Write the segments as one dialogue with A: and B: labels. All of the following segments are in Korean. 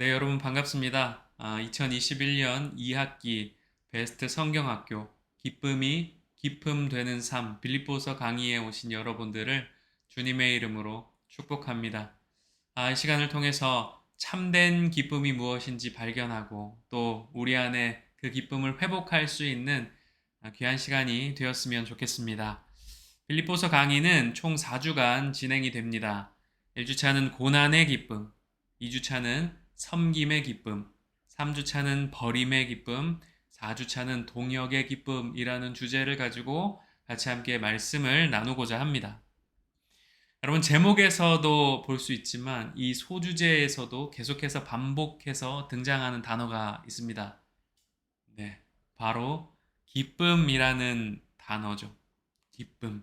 A: 네, 여러분 반갑습니다. 2021년 2학기 베스트 성경학교 기쁨이 기쁨 되는 삶 빌립보서 강의에 오신 여러분들을 주님의 이름으로 축복합니다. 이 시간을 통해서 참된 기쁨이 무엇인지 발견하고 또 우리 안에 그 기쁨을 회복할 수 있는 귀한 시간이 되었으면 좋겠습니다. 빌립보서 강의는 총 4주간 진행이 됩니다. 1주차는 고난의 기쁨, 2주차는 섬김의 기쁨, 3주차는 버림의 기쁨, 4주차는 동역의 기쁨이라는 주제를 가지고 같이 함께 말씀을 나누고자 합니다. 여러분, 제목에서도 볼 수 있지만 이 소주제에서도 계속해서 반복해서 등장하는 단어가 있습니다. 네, 바로 기쁨이라는 단어죠. 기쁨.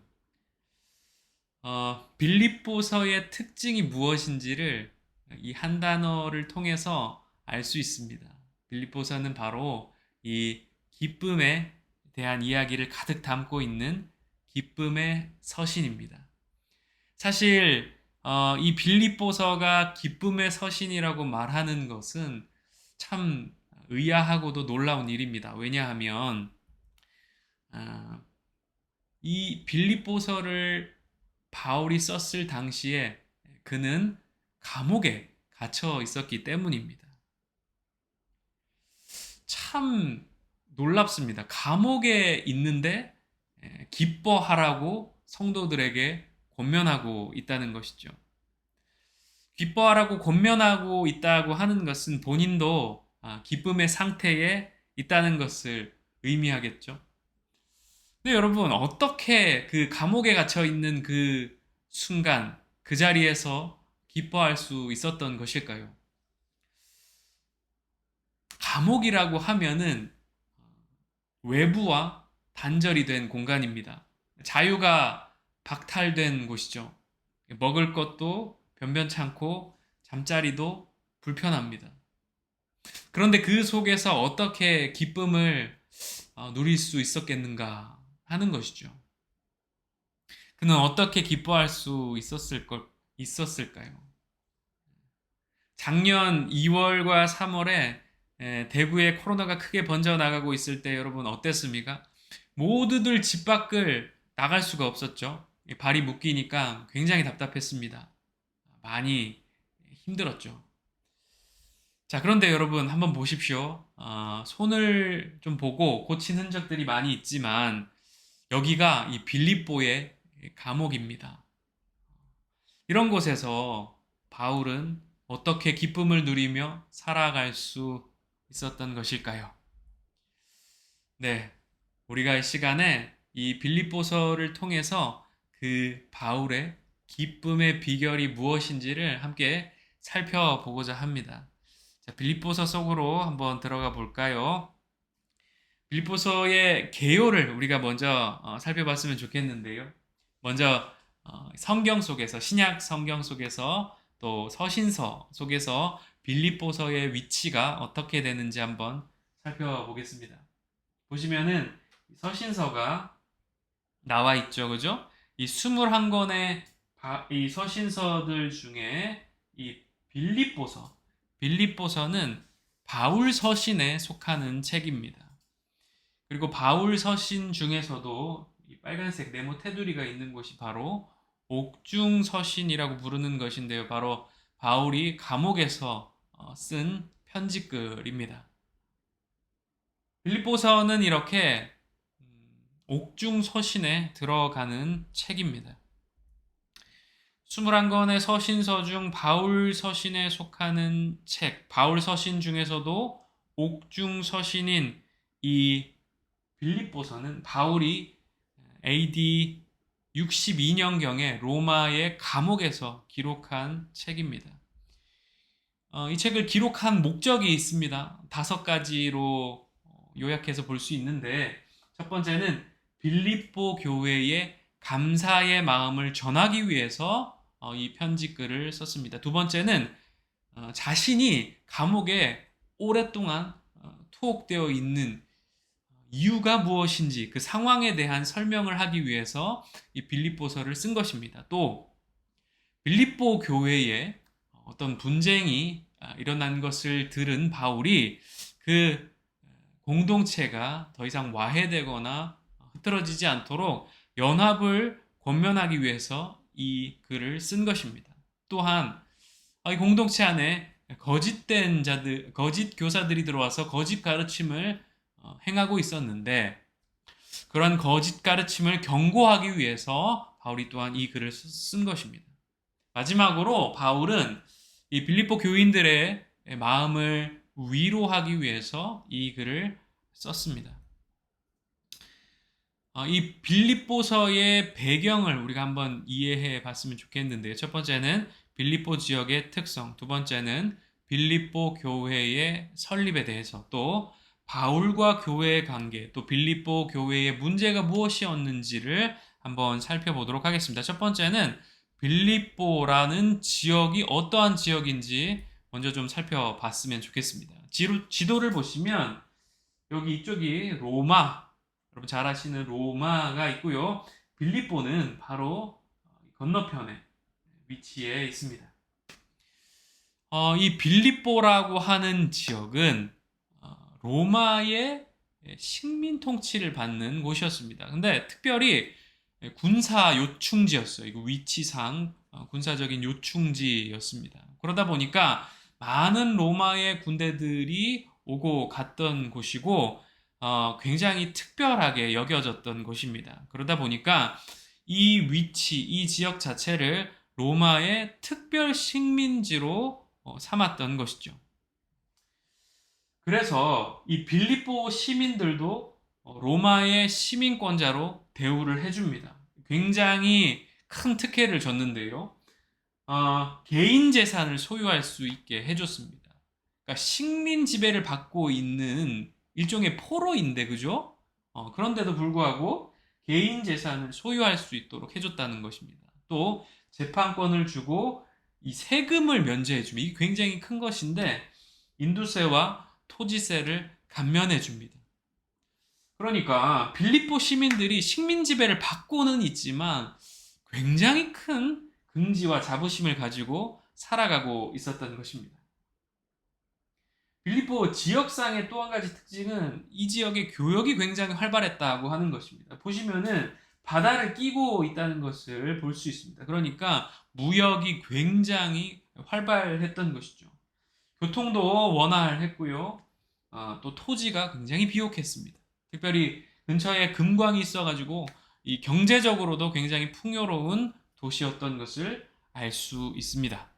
A: 빌립보서의 특징이 무엇인지를 이 한 단어를 통해서 알 수 있습니다. 빌립보서는 바로 이 기쁨에 대한 이야기를 가득 담고 있는 기쁨의 서신입니다. 사실 이 빌립보서가 기쁨의 서신이라고 말하는 것은 참 의아하고도 놀라운 일입니다. 왜냐하면 어, 이 빌립보서를 바울이 썼을 당시에 그는 감옥에 갇혀 있었기 때문입니다. 참 놀랍습니다. 감옥에 있는데 기뻐하라고 성도들에게 권면하고 있다는 것이죠. 기뻐하라고 권면하고 있다고 하는 것은 본인도 기쁨의 상태에 있다는 것을 의미하겠죠. 근데 여러분, 어떻게 그 감옥에 갇혀 있는 그 순간, 그 자리에서 기뻐할 수 있었던 것일까요? 감옥이라고 하면은 외부와 단절이 된 공간입니다. 자유가 박탈된 곳이죠. 먹을 것도 변변찮고 잠자리도 불편합니다. 그런데 그 속에서 어떻게 기쁨을 누릴 수 있었겠는가 하는 것이죠. 그는 어떻게 기뻐할 수 있었을까요? 작년 2월과 3월에 대구에 코로나가 크게 번져나가고 있을 때 여러분 어땠습니까? 모두들 집 밖을 나갈 수가 없었죠. 발이 묶이니까 굉장히 답답했습니다. 많이 힘들었죠. 자, 그런데 여러분 한번 보십시오. 손을 좀 보고 고친 흔적들이 많이 있지만 여기가 이 빌립보의 감옥입니다. 이런 곳에서 바울은 어떻게 기쁨을 누리며 살아갈 수 있었던 것일까요? 네, 우리가 이 시간에 이 빌립보서를 통해서 그 바울의 기쁨의 비결이 무엇인지를 함께 살펴보고자 합니다. 자, 빌립보서 속으로 한번 들어가 볼까요? 빌립보서의 개요를 우리가 먼저 살펴봤으면 좋겠는데요. 먼저 성경 속에서 신약 성경 속에서 또 서신서 속에서 빌립보서의 위치가 어떻게 되는지 한번 살펴보겠습니다. 보시면은 서신서가 나와 있죠. 그죠? 이 21권의 이 서신서들 중에 이 빌립보서는 바울 서신에 속하는 책입니다. 그리고 바울 서신 중에서도 이 빨간색 네모 테두리가 있는 곳이 바로 옥중 서신이라고 부르는 것인데요. 바로 바울이 감옥에서 쓴 편지글입니다. 빌립보서는 이렇게 옥중 서신에 들어가는 책입니다. 21권의 서신서 중 바울 서신에 속하는 책, 바울 서신 중에서도 옥중 서신인 이 빌립보서는 바울이 AD 62년경에 로마의 감옥에서 기록한 책입니다. 이 책을 기록한 목적이 있습니다. 5가지로 요약해서 볼 수 있는데 첫 번째는 빌립보 교회에 감사의 마음을 전하기 위해서 이 편지글을 썼습니다. 두 번째는 자신이 감옥에 오랫동안 투옥되어 있는 이유가 무엇인지 그 상황에 대한 설명을 하기 위해서 이 빌립보서를 쓴 것입니다. 또 빌립보 교회에 어떤 분쟁이 일어난 것을 들은 바울이 그 공동체가 더 이상 와해되거나 흐트러지지 않도록 연합을 권면하기 위해서 이 글을 쓴 것입니다. 또한 이 공동체 안에 거짓된 자들, 거짓 교사들이 들어와서 거짓 가르침을 행하고 있었는데 그러한 거짓 가르침을 경고하기 위해서 바울이 또한 이 글을 쓴 것입니다. 마지막으로 바울은 이 빌립보 교인들의 마음을 위로하기 위해서 이 글을 썼습니다. 이 빌립보서의 배경을 우리가 한번 이해해 봤으면 좋겠는데요. 첫 번째는 빌립보 지역의 특성, 두 번째는 빌립보 교회의 설립에 대해서, 또 바울과 교회의 관계, 또 빌립보 교회의 문제가 무엇이었는지를 한번 살펴보도록 하겠습니다. 첫 번째는 빌립보라는 지역이 어떠한 지역인지 먼저 좀 살펴봤으면 좋겠습니다. 지도를 보시면 여기 이쪽이 로마, 여러분 잘 아시는 로마가 있고요. 빌립보는 바로 건너편에 위치해 있습니다. 이 빌립보라고 하는 지역은 로마의 식민 통치를 받는 곳이었습니다. 근데 특별히 군사 요충지였어요. 이거 위치상 군사적인 요충지였습니다. 그러다 보니까 많은 로마의 군대들이 오고 갔던 곳이고 굉장히 특별하게 여겨졌던 곳입니다. 그러다 보니까 이 위치, 이 지역 자체를 로마의 특별 식민지로 삼았던 것이죠. 그래서 이 빌립보 시민들도 로마의 시민권자로 대우를 해줍니다. 굉장히 큰 특혜를 줬는데요. 개인 재산을 소유할 수 있게 해줬습니다. 그러니까 식민 지배를 받고 있는 일종의 포로인데, 그죠? 그런데도 불구하고 개인 재산을 소유할 수 있도록 해줬다는 것입니다. 또 재판권을 주고 이 세금을 면제해줍니다. 이게 굉장히 큰 것인데 인두세와 토지세를 감면해 줍니다. 그러니까 빌립보 시민들이 식민 지배를 받고는 있지만 굉장히 큰 긍지와 자부심을 가지고 살아가고 있었던 것입니다. 빌립보 지역상의 또 한 가지 특징은 이 지역의 교역이 굉장히 활발했다고 하는 것입니다. 보시면은 바다를 끼고 있다는 것을 볼 수 있습니다. 그러니까 무역이 굉장히 활발했던 것이죠. 교통도 원활했고요. 또 토지가 굉장히 비옥했습니다. 특별히 근처에 금광이 있어가지고 이 경제적으로도 굉장히 풍요로운 도시였던 것을 알 수 있습니다.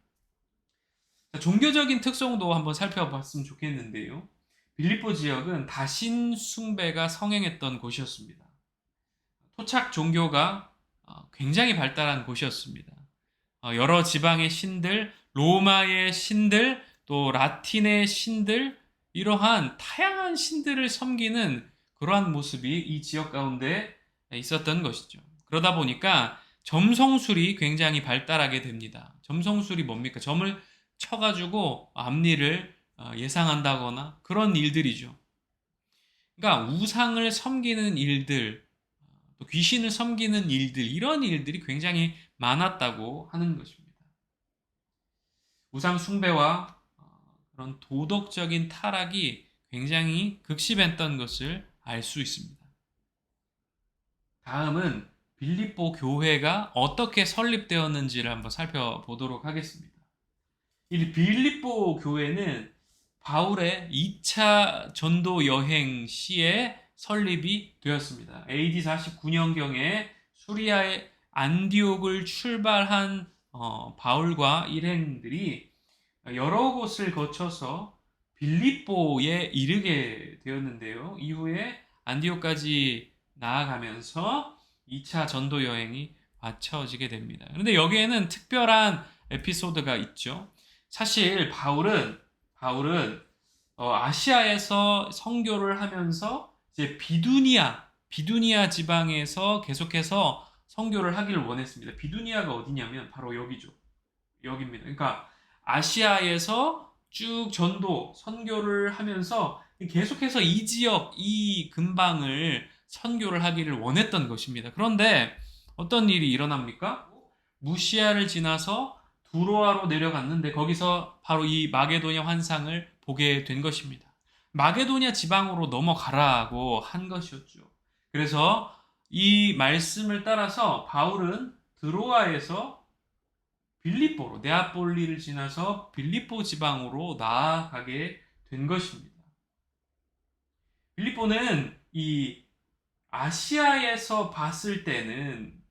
A: 종교적인 특성도 한번 살펴봤으면 좋겠는데요. 빌립보 지역은 다신 숭배가 성행했던 곳이었습니다. 토착 종교가 굉장히 발달한 곳이었습니다. 여러 지방의 신들, 로마의 신들, 또 라틴의 신들, 이러한 다양한 신들을 섬기는 그러한 모습이 이 지역 가운데 있었던 것이죠. 그러다 보니까 점성술이 굉장히 발달하게 됩니다. 점성술이 뭡니까? 점을 쳐가지고 앞니를 예상한다거나 그런 일들이죠. 그러니까 우상을 섬기는 일들, 또 귀신을 섬기는 일들, 이런 일들이 굉장히 많았다고 하는 것입니다. 우상 숭배와 그런 도덕적인 타락이 굉장히 극심했던 것을 알 수 있습니다. 다음은 빌립보 교회가 어떻게 설립되었는지를 한번 살펴보도록 하겠습니다. 이 빌립보 교회는 바울의 2차 전도 여행 시에 설립이 되었습니다. AD 49년경에 수리아의 안디옥을 출발한 바울과 일행들이 여러 곳을 거쳐서 빌립보에 이르게 되었는데요. 이후에 안디옥까지 나아가면서 2차 전도 여행이 마쳐지게 됩니다. 그런데 여기에는 특별한 에피소드가 있죠. 사실 바울은 아시아에서 선교를 하면서 이제 비두니아 지방에서 계속해서 선교를 하기를 원했습니다. 비두니아가 어디냐면 바로 여기죠. 여기입니다. 그러니까 아시아에서 쭉 전도 선교를 하면서 계속해서 이 지역, 이 근방을 선교를 하기를 원했던 것입니다. 그런데 어떤 일이 일어납니까? 무시아를 지나서 두로아로 내려갔는데 거기서 바로 이 마게도냐 환상을 보게 된 것입니다. 마게도냐 지방으로 넘어가라고 한 것이었죠. 그래서 이 말씀을 따라서 바울은 드로아에서 빌립보로, 네아폴리를 지나서 빌립보 지방으로 나아가게 된 것입니다. 빌립보는 이 아시아에서 봤을 때는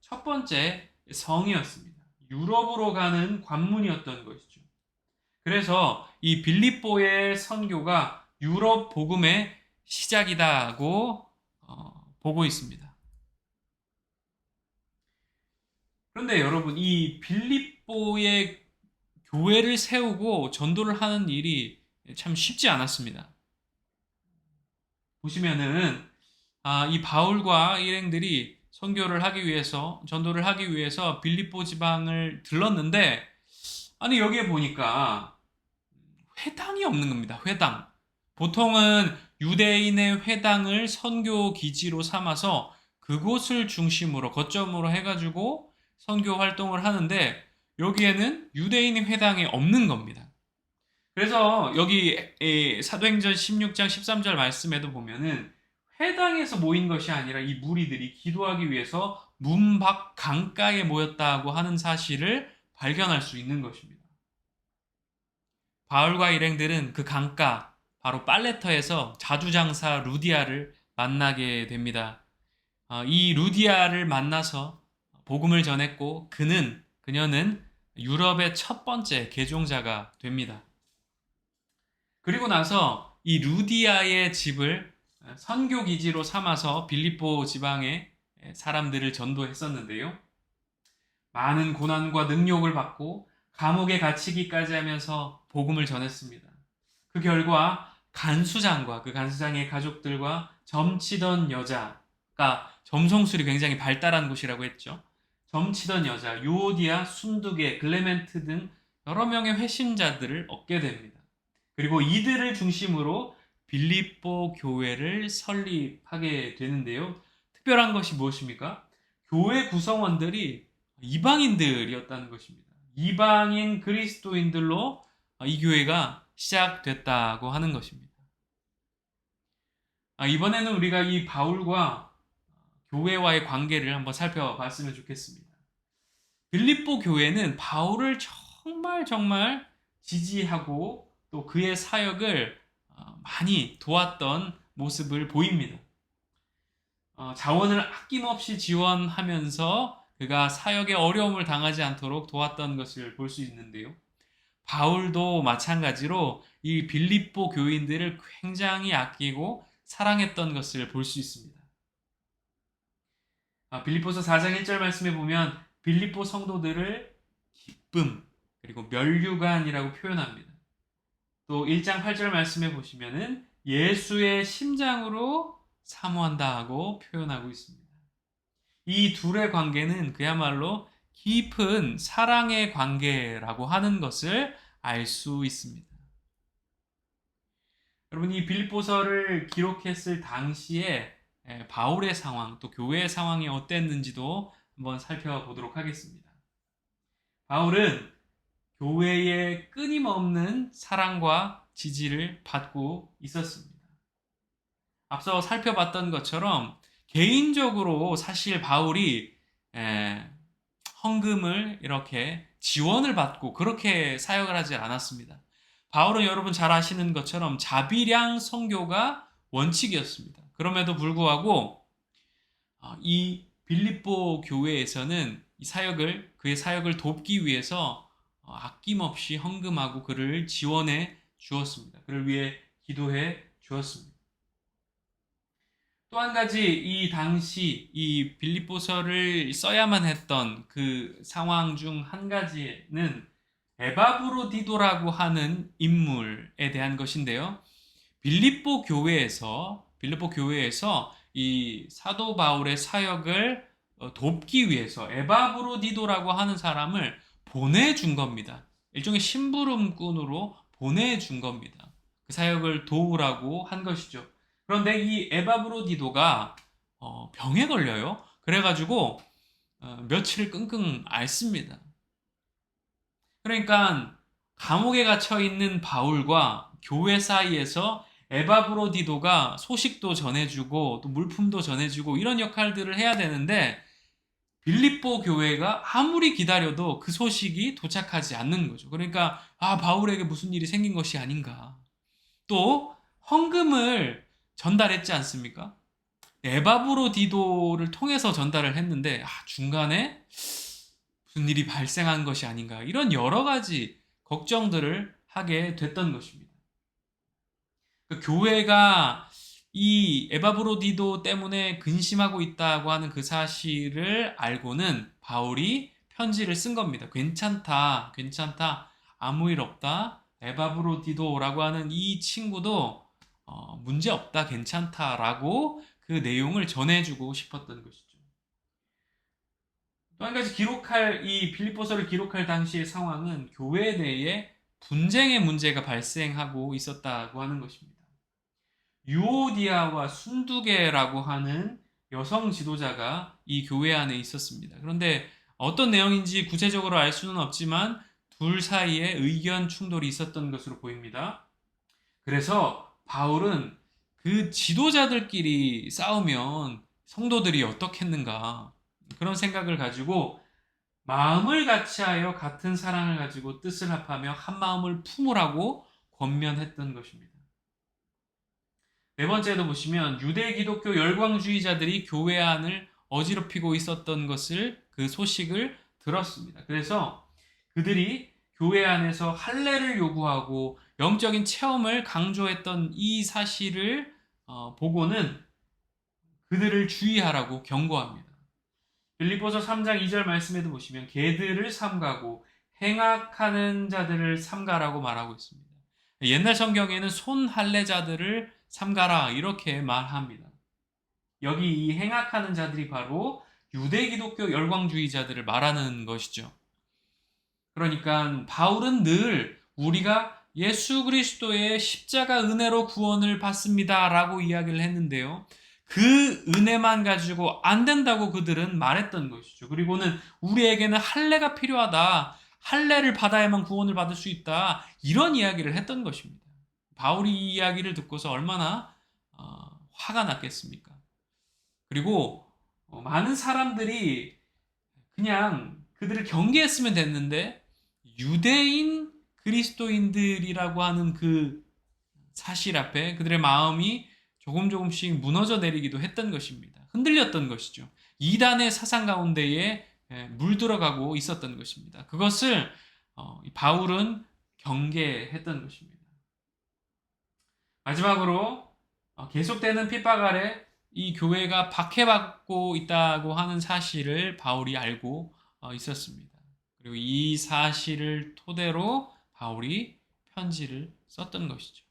A: 첫 번째 성이었습니다. 유럽으로 가는 관문이었던 것이죠. 그래서 이 빌립보의 선교가 유럽 복음의 시작이다고 보고 있습니다. 그런데 여러분, 이 빌립보의 교회를 세우고 전도를 하는 일이 참 쉽지 않았습니다. 보시면은 이 바울과 일행들이 전도를 하기 위해서 빌립보 지방을 들렀는데 아니 여기에 보니까 회당이 없는 겁니다. 회당. 보통은 유대인의 회당을 선교 기지로 삼아서 그곳을 중심으로 거점으로 해가지고 선교 활동을 하는데 여기에는 유대인의 회당이 없는 겁니다. 그래서 여기 사도행전 16장 13절 말씀에도 보면은 회당에서 모인 것이 아니라 이 무리들이 기도하기 위해서 문 밖 강가에 모였다고 하는 사실을 발견할 수 있는 것입니다. 바울과 일행들은 그 강가, 바로 빨레터에서 자주장사 루디아를 만나게 됩니다. 이 루디아를 만나서 복음을 전했고 그녀는 유럽의 첫 번째 개종자가 됩니다. 그리고 나서 이 루디아의 집을 선교기지로 삼아서 빌립보 지방의 사람들을 전도했었는데요. 많은 고난과 능욕을 받고 감옥에 갇히기까지 하면서 복음을 전했습니다. 그 결과 간수장과 그 간수장의 가족들과 점치던 여자가 점성술이 굉장히 발달한 곳이라고 했죠. 점치던 여자, 유오디아, 순두계, 글레멘트 등 여러 명의 회심자들을 얻게 됩니다. 그리고 이들을 중심으로 빌립보 교회를 설립하게 되는데요. 특별한 것이 무엇입니까? 교회 구성원들이 이방인들이었다는 것입니다. 이방인 그리스도인들로 이 교회가 시작됐다고 하는 것입니다. 이번에는 우리가 이 바울과 교회와의 관계를 한번 살펴봤으면 좋겠습니다. 빌립보 교회는 바울을 정말 지지하고 또 그의 사역을 많이 도왔던 모습을 보입니다. 자원을 아낌없이 지원하면서 그가 사역에 어려움을 당하지 않도록 도왔던 것을 볼 수 있는데요. 바울도 마찬가지로 이 빌립보 교인들을 굉장히 아끼고 사랑했던 것을 볼 수 있습니다. 빌립보서 4장 1절 말씀에 보면 빌립보 성도들을 기쁨 그리고 면류관이라고 표현합니다. 또 1장 8절 말씀에 보시면은 예수의 심장으로 사모한다 고 표현하고 있습니다. 이 둘의 관계는 그야말로 깊은 사랑의 관계라고 하는 것을 알 수 있습니다. 여러분, 이 빌립보서를 기록했을 당시에 바울의 상황, 또 교회의 상황이 어땠는지도 한번 살펴보도록 하겠습니다. 바울은 교회의 끊임없는 사랑과 지지를 받고 있었습니다. 앞서 살펴봤던 것처럼 개인적으로 사실 바울이 헌금을 이렇게 지원을 받고 그렇게 사역을 하지 않았습니다. 바울은 여러분 잘 아시는 것처럼 자비량 선교가 원칙이었습니다. 그럼에도 불구하고 이 빌립보 교회에서는 그의 사역을 돕기 위해서 아낌없이 헌금하고 그를 지원해 주었습니다. 그를 위해 기도해 주었습니다. 또 한 가지 이 당시 이 빌립보서를 써야만 했던 그 상황 중 한 가지는 에바브로디도라고 하는 인물에 대한 것인데요. 빌립보 교회에서 이 사도 바울의 사역을 돕기 위해서 에바브로디도라고 하는 사람을 보내준 겁니다. 일종의 심부름꾼으로 보내준 겁니다. 그 사역을 도우라고 한 것이죠. 그런데 이 에바브로디도가 병에 걸려요. 그래가지고 며칠을 끙끙 앓습니다. 그러니까 감옥에 갇혀 있는 바울과 교회 사이에서 에바브로디도가 소식도 전해주고 또 물품도 전해주고 이런 역할들을 해야 되는데 빌립보 교회가 아무리 기다려도 그 소식이 도착하지 않는 거죠. 그러니까 바울에게 무슨 일이 생긴 것이 아닌가. 또 헌금을 전달했지 않습니까? 에바브로디도를 통해서 전달을 했는데 중간에 무슨 일이 발생한 것이 아닌가. 이런 여러 가지 걱정들을 하게 됐던 것입니다. 그 교회가 이 에바브로디도 때문에 근심하고 있다고 하는 그 사실을 알고는 바울이 편지를 쓴 겁니다. 괜찮다, 괜찮다, 아무 일 없다. 에바브로디도라고 하는 이 친구도 문제 없다, 괜찮다라고 그 내용을 전해주고 싶었던 것이죠. 또 한 가지 이 빌립보서를 기록할 당시의 상황은 교회 내에 분쟁의 문제가 발생하고 있었다고 하는 것입니다. 유오디아와 순두계라고 하는 여성 지도자가 이 교회 안에 있었습니다. 그런데 어떤 내용인지 구체적으로 알 수는 없지만 둘 사이에 의견 충돌이 있었던 것으로 보입니다. 그래서 바울은 그 지도자들끼리 싸우면 성도들이 어떻겠는가 그런 생각을 가지고 마음을 같이하여 같은 사랑을 가지고 뜻을 합하며 한 마음을 품으라고 권면했던 것입니다. 네 번째도 보시면 유대 기독교 열광주의자들이 교회 안을 어지럽히고 있었던 것을 그 소식을 들었습니다. 그래서 그들이 교회 안에서 할례를 요구하고 영적인 체험을 강조했던 이 사실을 보고는 그들을 주의하라고 경고합니다. 빌립보서 3장 2절 말씀에도 보시면 개들을 삼가고 행악하는 자들을 삼가라고 말하고 있습니다. 옛날 성경에는 손할례자들을 삼가라 이렇게 말합니다. 여기 이 행악하는 자들이 바로 유대 기독교 열광주의자들을 말하는 것이죠. 그러니까 바울은 늘 우리가 예수 그리스도의 십자가 은혜로 구원을 받습니다 라고 이야기를 했는데요. 그 은혜만 가지고 안 된다고 그들은 말했던 것이죠. 그리고는 우리에게는 할례가 필요하다. 할례를 받아야만 구원을 받을 수 있다. 이런 이야기를 했던 것입니다. 바울이 이 이야기를 듣고서 얼마나 화가 났겠습니까? 그리고 많은 사람들이 그냥 그들을 경계했으면 됐는데 유대인 그리스도인들이라고 하는 그 사실 앞에 그들의 마음이 조금씩 무너져 내리기도 했던 것입니다. 흔들렸던 것이죠. 이단의 사상 가운데에 물들어가고 있었던 것입니다. 그것을 바울은 경계했던 것입니다. 마지막으로 계속되는 핍박 아래 이 교회가 박해받고 있다고 하는 사실을 바울이 알고 있었습니다. 그리고 이 사실을 토대로 바울이 편지를 썼던 것이죠.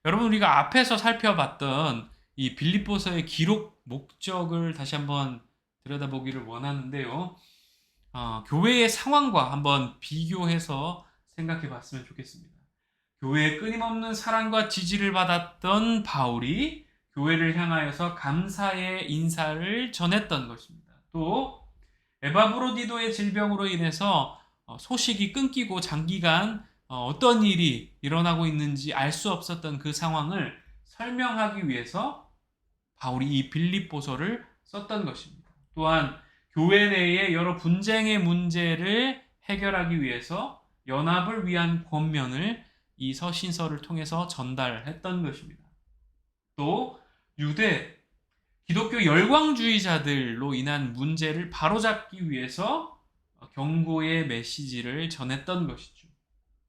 A: 여러분 우리가 앞에서 살펴봤던 이 빌립보서의 기록 목적을 다시 한번 들여다보기를 원하는데요. 교회의 상황과 한번 비교해서 생각해 봤으면 좋겠습니다. 교회의 끊임없는 사랑과 지지를 받았던 바울이 교회를 향하여서 감사의 인사를 전했던 것입니다. 또 에바브로디도의 질병으로 인해서 소식이 끊기고 장기간 어떤 일이 일어나고 있는지 알 수 없었던 그 상황을 설명하기 위해서 바울이 이 빌립보서를 썼던 것입니다. 또한 교회 내의 여러 분쟁의 문제를 해결하기 위해서 연합을 위한 권면을 이 서신서를 통해서 전달했던 것입니다. 또 유대 기독교 열광주의자들로 인한 문제를 바로잡기 위해서 경고의 메시지를 전했던 것이죠.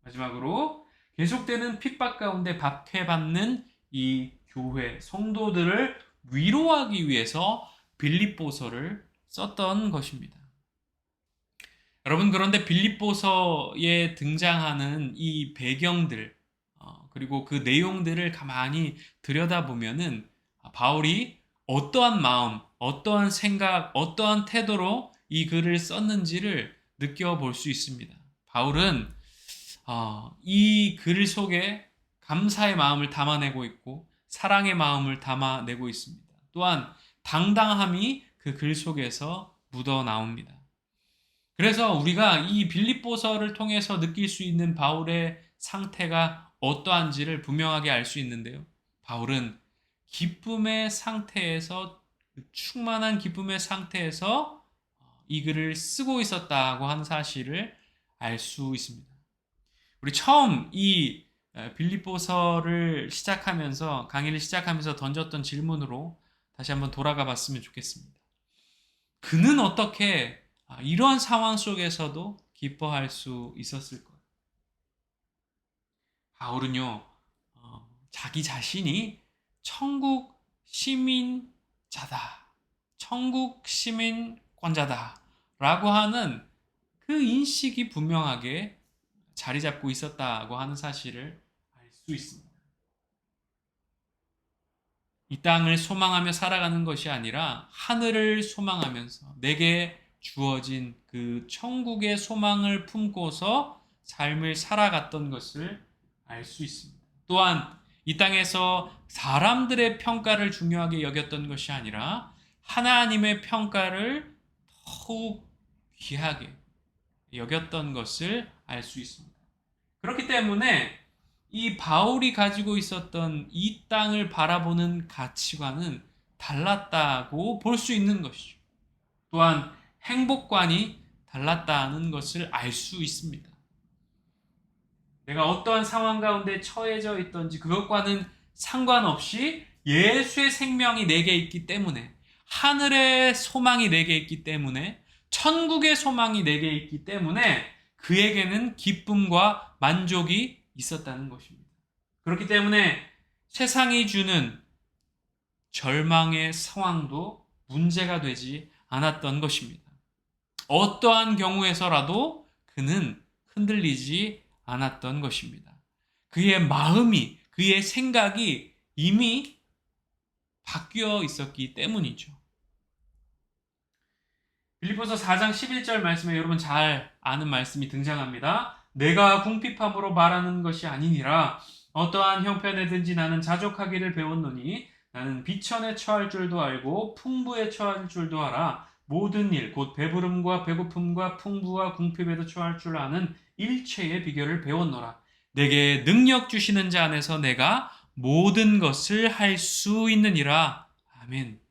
A: 마지막으로 계속되는 핍박 가운데 박해받는 이 교회 성도들을 위로하기 위해서 빌립보서를 썼던 것입니다. 여러분 그런데 빌립보서에 등장하는 이 배경들 그리고 그 내용들을 가만히 들여다보면은 바울이 어떠한 마음, 어떠한 생각, 어떠한 태도로 이 글을 썼는지를 느껴볼 수 있습니다. 바울은 이 글 속에 감사의 마음을 담아내고 있고 사랑의 마음을 담아내고 있습니다. 또한 당당함이 그 글 속에서 묻어 나옵니다. 그래서 우리가 이 빌립보서를 통해서 느낄 수 있는 바울의 상태가 어떠한지를 분명하게 알 수 있는데요. 바울은 기쁨의 상태에서, 충만한 기쁨의 상태에서 이 글을 쓰고 있었다고 하는 사실을 알 수 있습니다. 우리 처음 이 빌립보서를 시작하면서, 강의를 시작하면서 던졌던 질문으로 다시 한번 돌아가 봤으면 좋겠습니다. 그는 어떻게 이런 상황 속에서도 기뻐할 수 있었을까요? 바울은요, 자기 자신이 천국 시민자다, 천국 시민권자다 라고 하는 그 인식이 분명하게 자리 잡고 있었다고 하는 사실을 알 수 있습니다. 이 땅을 소망하며 살아가는 것이 아니라 하늘을 소망하면서 내게 주어진 그 천국의 소망을 품고서 삶을 살아갔던 것을 알 수 있습니다. 또한 이 땅에서 사람들의 평가를 중요하게 여겼던 것이 아니라 하나님의 평가를 더욱 귀하게 여겼던 것을 알 수 있습니다. 그렇기 때문에 이 바울이 가지고 있었던 이 땅을 바라보는 가치관은 달랐다고 볼 수 있는 것이죠. 또한 행복관이 달랐다는 것을 알 수 있습니다. 내가 어떠한 상황 가운데 처해져 있던지 그것과는 상관없이 예수의 생명이 내게 있기 때문에, 하늘의 소망이 내게 있기 때문에, 천국의 소망이 내게 있기 때문에 그에게는 기쁨과 만족이 있었다는 것입니다. 그렇기 때문에 세상이 주는 절망의 상황도 문제가 되지 않았던 것입니다. 어떠한 경우에서라도 그는 흔들리지 않았던 것입니다. 그의 마음이, 그의 생각이 이미 바뀌어 있었기 때문이죠. 빌립보서 4장 11절 말씀에 여러분 잘 아는 말씀이 등장합니다. 내가 궁핍함으로 말하는 것이 아니니라. 어떠한 형편에든지 나는 자족하기를 배웠노니 나는 비천에 처할 줄도 알고 풍부에 처할 줄도 알아. 모든 일, 곧 배부름과 배고픔과 풍부와 궁핍에도 처할 줄 아는 일체의 비결을 배웠노라. 내게 능력 주시는 자 안에서 내가 모든 것을 할 수 있느니라. 아멘.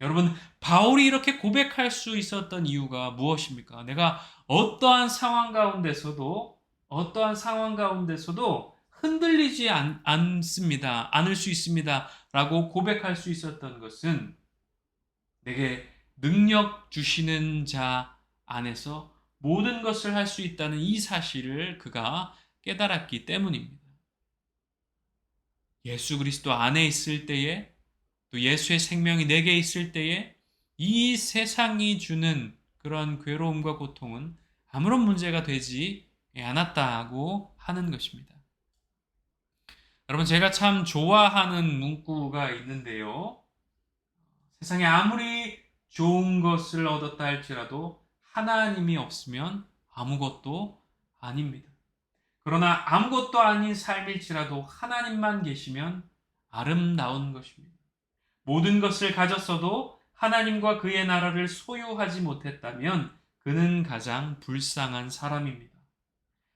A: 여러분, 바울이 이렇게 고백할 수 있었던 이유가 무엇입니까? 내가 어떠한 상황 가운데서도 흔들리지 않습니다. 않을 수 있습니다. 라고 고백할 수 있었던 것은 내게 능력 주시는 자 안에서 모든 것을 할 수 있다는 이 사실을 그가 깨달았기 때문입니다. 예수 그리스도 안에 있을 때에, 또 예수의 생명이 내게 있을 때에 이 세상이 주는 그런 괴로움과 고통은 아무런 문제가 되지 않았다고 하는 것입니다. 여러분, 제가 참 좋아하는 문구가 있는데요. 세상에 아무리 좋은 것을 얻었다 할지라도 하나님이 없으면 아무것도 아닙니다. 그러나 아무것도 아닌 삶일지라도 하나님만 계시면 아름다운 것입니다. 모든 것을 가졌어도 하나님과 그의 나라를 소유하지 못했다면 그는 가장 불쌍한 사람입니다.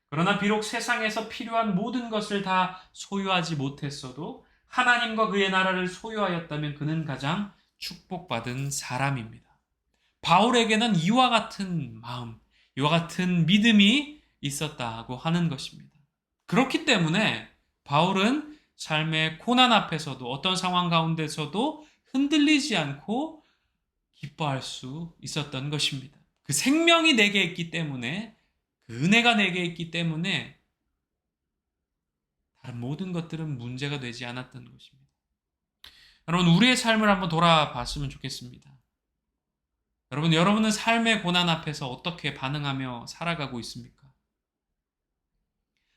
A: 그러나 비록 세상에서 필요한 모든 것을 다 소유하지 못했어도 하나님과 그의 나라를 소유하였다면 그는 가장 축복받은 사람입니다. 바울에게는 이와 같은 마음, 이와 같은 믿음이 있었다고 하는 것입니다. 그렇기 때문에 바울은 삶의 고난 앞에서도, 어떤 상황 가운데서도 흔들리지 않고 기뻐할 수 있었던 것입니다. 그 생명이 내게 있기 때문에, 그 은혜가 내게 있기 때문에 다른 모든 것들은 문제가 되지 않았던 것입니다. 여러분, 우리의 삶을 한번 돌아봤으면 좋겠습니다. 여러분은 삶의 고난 앞에서 어떻게 반응하며 살아가고 있습니까?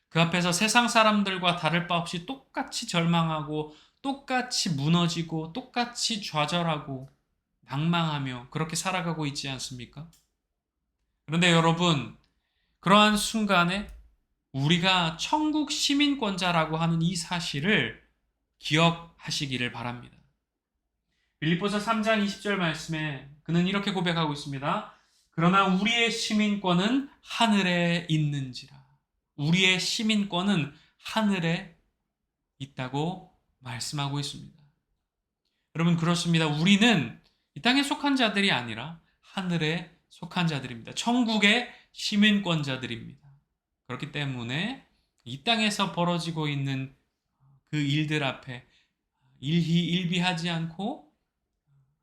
A: 그 앞에서 세상 사람들과 다를 바 없이 똑같이 절망하고, 똑같이 무너지고, 똑같이 좌절하고, 낭망하며 그렇게 살아가고 있지 않습니까? 그런데 여러분, 그러한 순간에 우리가 천국 시민권자라고 하는 이 사실을 기억하시기를 바랍니다. 빌립보서 3장 20절 말씀에 그는 이렇게 고백하고 있습니다. 그러나 우리의 시민권은 하늘에 있는지라. 우리의 시민권은 하늘에 있다고 말씀하고 있습니다. 여러분, 그렇습니다. 우리는 이 땅에 속한 자들이 아니라 하늘에 속한 자들입니다. 천국의 시민권자들입니다. 그렇기 때문에 이 땅에서 벌어지고 있는 그 일들 앞에 일희일비하지 않고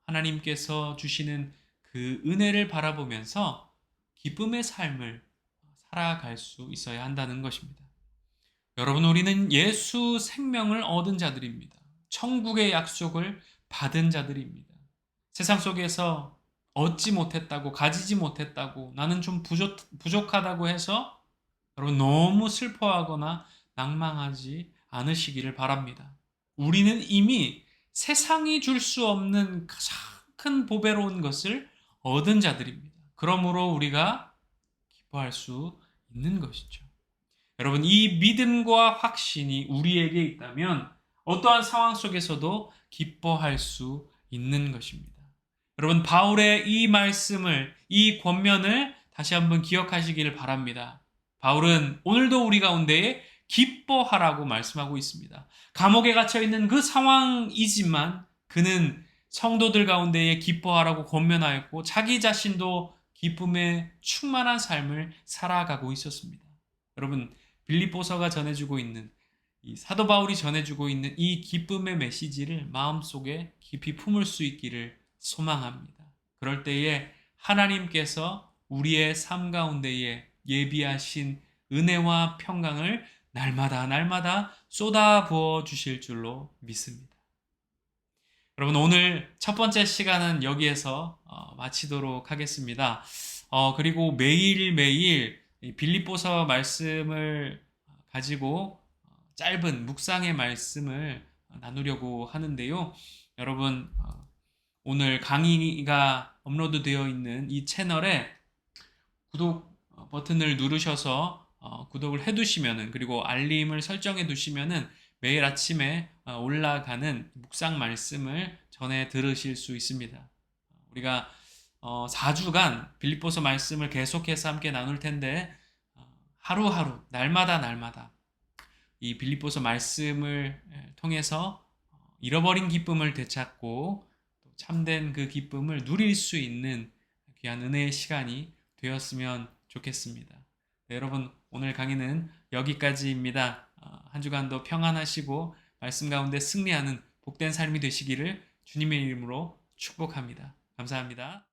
A: 하나님께서 주시는 그 은혜를 바라보면서 기쁨의 삶을 살아갈 수 있어야 한다는 것입니다. 여러분, 우리는 예수 생명을 얻은 자들입니다. 천국의 약속을 받은 자들입니다. 세상 속에서 얻지 못했다고, 가지지 못했다고, 나는 좀 부족하다고 해서 여러분 너무 슬퍼하거나 낭망하지 않으시기를 바랍니다. 우리는 이미 세상이 줄 수 없는 가장 큰 보배로운 것을 얻은 자들입니다. 그러므로 우리가 기뻐할 수 있는 것이죠. 여러분, 이 믿음과 확신이 우리에게 있다면 어떠한 상황 속에서도 기뻐할 수 있는 것입니다. 여러분, 바울의 이 말씀을, 이 권면을 다시 한번 기억하시기를 바랍니다. 바울은 오늘도 우리 가운데에 기뻐하라고 말씀하고 있습니다. 감옥에 갇혀 있는 그 상황이지만 그는 성도들 가운데에 기뻐하라고 권면하였고 자기 자신도 기쁨에 충만한 삶을 살아가고 있었습니다. 여러분, 빌립보서가 전해주고 있는 이 사도 바울이 전해주고 있는 이 기쁨의 메시지를 마음속에 깊이 품을 수 있기를 소망합니다. 그럴 때에 하나님께서 우리의 삶 가운데에 예비하신 은혜와 평강을 날마다 쏟아 부어 주실 줄로 믿습니다. 여러분, 오늘 첫 번째 시간은 여기에서 마치도록 하겠습니다. 그리고 매일매일 빌립보서 말씀을 가지고 짧은 묵상의 말씀을 나누려고 하는데요. 여러분, 오늘 강의가 업로드되어 있는 이 채널에 구독 버튼을 누르셔서 구독을 해두시면은, 그리고 알림을 설정해 두시면은 매일 아침에 올라가는 묵상 말씀을 전해 들으실 수 있습니다. 우리가 4주간 빌립보서 말씀을 계속해서 함께 나눌 텐데 하루하루 날마다 이 빌립보서 말씀을 통해서 잃어버린 기쁨을 되찾고 참된 그 기쁨을 누릴 수 있는 귀한 은혜의 시간이 되었으면 좋겠습니다. 네, 여러분, 오늘 강의는 여기까지입니다. 한 주간도 평안하시고 말씀 가운데 승리하는 복된 삶이 되시기를 주님의 이름으로 축복합니다. 감사합니다.